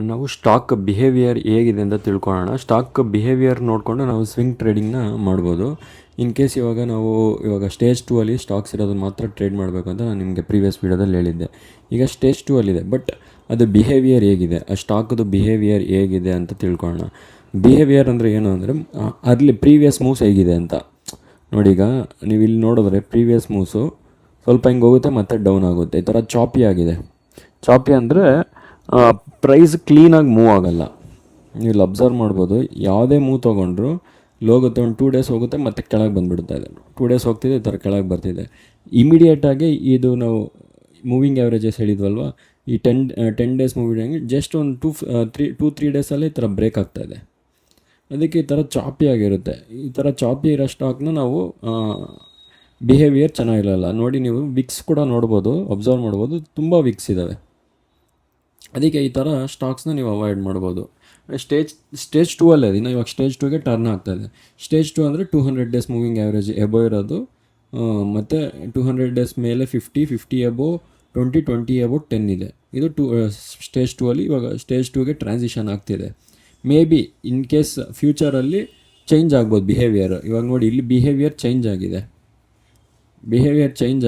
ನಾವು stock behaviour ಹೇಗಿದೆ ಅಂತ ತಿಳ್ಕೊಳ್ಳೋಣ. ಸ್ಟಾಕ್ ಬಿಹೇವಿಯರ್ ನೋಡಿಕೊಂಡು ನಾವು ಸ್ವಿಂಗ್ ಟ್ರೇಡಿಂಗ್ನ ಮಾಡ್ಬೋದು. ಇನ್ ಕೇಸ್ ಇವಾಗ ಸ್ಟೇಜ್ 2 ಅಲ್ಲಿ ಸ್ಟಾಕ್ಸ್ ಇರೋದನ್ನ ಮಾತ್ರ ಟ್ರೇಡ್ ಮಾಡಬೇಕು ಅಂತ ನಾನು ನಿಮಗೆ ಪ್ರೀವಿಯಸ್ ವೀಡಿಯೋದಲ್ಲಿ ಹೇಳಿದ್ದೆ. ಈಗ ಸ್ಟೇಜ್ 2 ಅಲ್ಲಿದೆ, ಬಟ್ ಅದು ಬಿಹೇವಿಯರ್ ಹೇಗಿದೆ, ಆ ಸ್ಟಾಕದು ಬಿಹೇವಿಯರ್ ಹೇಗಿದೆ ಅಂತ ತಿಳ್ಕೊಳ್ಳೋಣ. ಬಿಹೇವಿಯರ್ ಅಂದರೆ ಏನು ಅಂದರೆ ಅಲ್ಲಿ ಪ್ರೀವಿಯಸ್ ಮೂವ್ಸ್ ಹೇಗಿದೆ ಅಂತ ನೋಡಿ. ಈಗ ನೀವು ಇಲ್ಲಿ ನೋಡಿದ್ರೆ ಪ್ರೀವಿಯಸ್ ಮೂವ್ಸು ಸ್ವಲ್ಪ ಹಿಂಗೆ ಹೋಗುತ್ತೆ ಮತ್ತು ಡೌನ್ ಆಗುತ್ತೆ, ಈ ಥರ ಚಾಪಿ ಆಗಿದೆ. ಚಾಪಿ ಅಂದರೆ ಪ್ರೈಸ್ ಕ್ಲೀನಾಗಿ ಮೂವ್ ಆಗೋಲ್ಲ. ನೀವು ಇಲ್ಲಿ ಅಬ್ಸರ್ವ್ ಮಾಡ್ಬೋದು, ಯಾವುದೇ ಮೂವ್ ತೊಗೊಂಡ್ರು ಹೋಗುತ್ತೆ, ಒಂದು 2 ಡೇಸ್ ಹೋಗುತ್ತೆ ಮತ್ತು ಕೆಳಗೆ ಬಂದುಬಿಡ್ತಾ ಇದೆ. 2 ಡೇಸ್ ಹೋಗ್ತಿದೆ, ಈ ಥರ ಕೆಳಗೆ ಬರ್ತಿದೆ. ಇಮಿಡಿಯೇಟಾಗಿ ಇದು ನಾವು ಮೂವಿಂಗ್ ಆ್ಯಾವ್ರೇಜಸ್ ಹೇಳಿದ್ವಲ್ವ, ಈ 10 ಡೇಸ್ ಮೂವಿಂಗ್ ಜಸ್ಟ್ ಒಂದು 2-3 ಡೇಸಲ್ಲೇ ಈ ಥರ ಬ್ರೇಕ್ ಆಗ್ತಾಯಿದೆ. ಅದಕ್ಕೆ ಈ ಥರ ಚಾಪಿ ಆಗಿರುತ್ತೆ. ಈ ಥರ ಚಾಪಿ ಇರೋ ಸ್ಟಾಕ್ನ ನಾವು ಬಿಹೇವಿಯರ್ ಚೆನ್ನಾಗಿರಲ್ಲ. ನೋಡಿ, ನೀವು ವಿಕ್ಸ್ ಕೂಡ ನೋಡ್ಬೋದು, ಅಬ್ಸರ್ವ್ ಮಾಡ್ಬೋದು, ತುಂಬ ವಿಕ್ಸ್ ಇದ್ದಾವೆ. ಅದಕ್ಕೆ ಈ ಥರ ಸ್ಟಾಕ್ಸ್ನ ನೀವು ಅವಾಯ್ಡ್ ಮಾಡ್ಬೋದು. ಸ್ಟೇಜ್ 2 ಅಲ್ಲೇ ಇನ್ನು ಇವಾಗ ಸ್ಟೇಜ್ 2ಗೆ ಟರ್ನ್ ಆಗ್ತಾಯಿದೆ. ಸ್ಟೇಜ್ 2 ಅಂದರೆ 200 ಡೇಸ್ ಮೂವಿಂಗ್ ಆ್ಯಾವ್ರೇಜ್ ಎಬೋ ಇರೋದು, ಮತ್ತು 200 ಡೇಸ್ ಮೇಲೆ 50 ಎಬೋ 20 ಎಬೋ 10 ಇದೆ. ಇದು ಸ್ಟೇಜ್ 2 ಅಲ್ಲಿ ಇವಾಗ ಸ್ಟೇಜ್ 2ಗೆ ಟ್ರಾನ್ಸಿಷನ್ ಆಗ್ತಿದೆ. ಮೇ ಬಿ ಇನ್ ಕೇಸ್ ಫ್ಯೂಚರಲ್ಲಿ ಚೇಂಜ್ ಆಗ್ಬೋದು ಬಿಹೇವಿಯರ್. ಇವಾಗ ನೋಡಿ, ಇಲ್ಲಿ ಬಿಹೇವಿಯರ್ ಚೇಂಜ್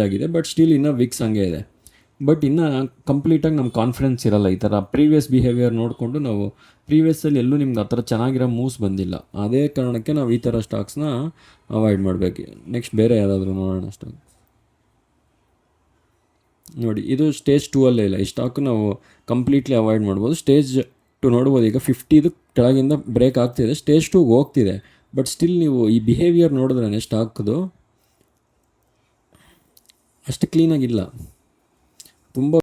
ಆಗಿದೆ, ಬಟ್ ಸ್ಟಿಲ್ ಇನ್ನೂ ವಿಕ್ಸ್ ಹಂಗೆ ಇದೆ. ಬಟ್ ಇನ್ನು ಕಂಪ್ಲೀಟಾಗಿ ನಮ್ಮ ಕಾನ್ಫಿಡೆನ್ಸ್ ಇರಲ್ಲ. ಈ ಥರ ಪ್ರೀವಿಯಸ್ ಬಿಹೇವಿಯರ್ ನೋಡಿಕೊಂಡು ನಾವು ಪ್ರೀವಿಯಸ್ಸಲ್ಲಿ ಎಲ್ಲೂ ನಿಮ್ಗೆ ಆ ಥರ ಚೆನ್ನಾಗಿರೋ ಮೂವ್ಸ್ ಬಂದಿಲ್ಲ. ಅದೇ ಕಾರಣಕ್ಕೆ ನಾವು ಈ ಥರ ಸ್ಟಾಕ್ಸ್ನ ಅವಾಯ್ಡ್ ಮಾಡಬೇಕು. ನೆಕ್ಸ್ಟ್ ಬೇರೆ ಯಾವುದಾದ್ರೂ ನೋಡೋಣ ಸ್ಟಾಕ್. ನೋಡಿ, ಇದು ಸ್ಟೇಜ್ 2 ಅಲ್ಲೇ ಇಲ್ಲ. ಈ ಸ್ಟಾಕ್ ನಾವು ಕಂಪ್ಲೀಟ್ಲಿ ಅವಾಯ್ಡ್ ಮಾಡ್ಬೋದು. ಸ್ಟೇಜ್ 2 ನೋಡ್ಬೋದು, ಈಗ 50 ಕೆಳಗಿಂದ ಬ್ರೇಕ್ ಆಗ್ತಿದೆ, ಸ್ಟೇಜ್ 2 ಹೋಗ್ತಿದೆ. ಬಟ್ ಸ್ಟಿಲ್ ನೀವು ಈ ಬಿಹೇವಿಯರ್ ನೋಡಿದ್ರೇ ಸ್ಟಾಕ್ದು ಅಷ್ಟು ಕ್ಲೀನಾಗಿಲ್ಲ, ತುಂಬ